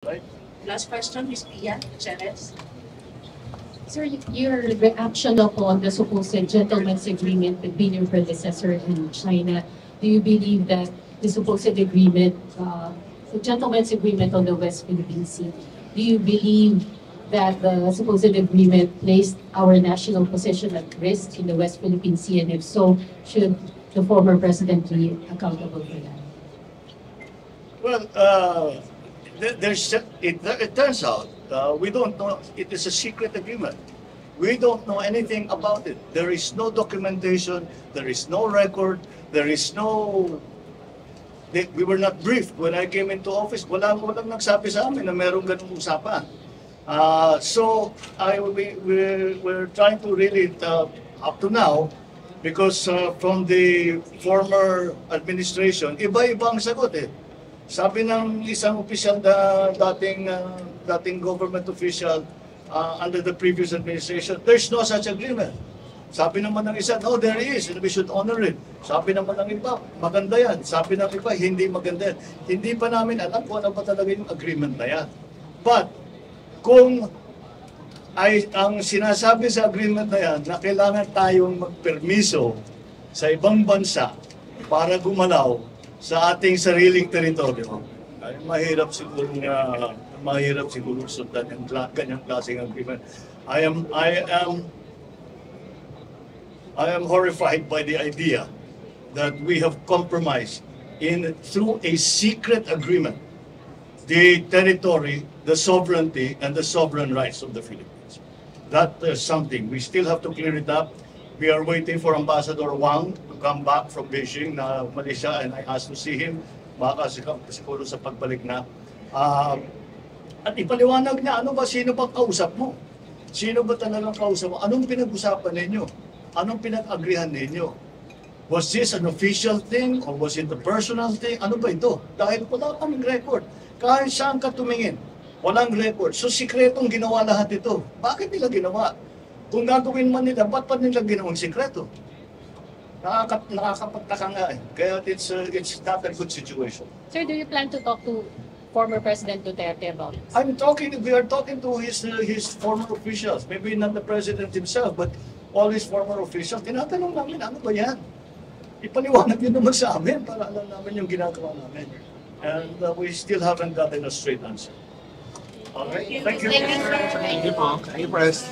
Right? Last question, Ms. Pia Chavez. Sir, your reaction upon the supposed gentleman's agreement between your predecessor and China, do you believe that the supposed agreement, the gentleman's agreement on the West Philippine Sea, do you believe that the supposed agreement placed our national position at risk in the West Philippine Sea, and if so, should the former president be accountable for that? Well, it turns out we don't know. It is a secret agreement. We don't know anything about it. There is no documentation. There is no record. There is no. We were not briefed when I came into office. Walang nagsabi sa amin na merong ganung usapan. We're trying to really up to now, because from the former administration, iba-ibang sagot eh. Sabi ng isang opisyal na dating government official under the previous administration, there's no such agreement. Sabi naman ng isa, no, there is, and we should honor it. Sabi naman ng iba, maganda yan. Sabi ng iba, hindi maganda yan. Hindi pa namin alam kung ano pa talaga yung agreement na yan. But, kung ang sinasabi sa agreement na yan, na kailangan tayong magpermiso sa ibang bansa para gumalaw sa ating sariling teritoryo, ay mahirap siguro sundan yung ganyang klaseng agreement. I am horrified by the idea that we have compromised through a secret agreement the territory, the sovereignty, and the sovereign rights of the Philippines. That is something we still have to clear it up. We are waiting for Ambassador Wang to come back from Beijing na Malaysia, and I asked to see him. Baka siguro sa pagbalik na. At ipaliwanag niya, sino ba kausap mo? Sino ba talagang kausap mo? Anong pinag-usapan ninyo? Anong pinag-agrihan ninyo? Was this an official thing or was it a personal thing? Ano ba ito? Dahil wala kaming record. Kahit saan ka tumingin, walang record. So sikretong ginawa lahat ito. Bakit nila ginawa? Kung gagawin man nila, ba't pa nila ginawang sikreto? Nakakapagtaka nga eh. Kaya it's not a good situation. Sir, do you plan to talk to former President Duterte about it? We are talking to his former officials. Maybe not the president himself, but all his former officials. Tinatanong namin, ano ba yan? Ipaliwanag yun naman sa amin para alam namin yung ginagawa namin. And we still haven't gotten a straight answer. All right? Thank you. Thank you, sir. Thank you po. Thank you, Press.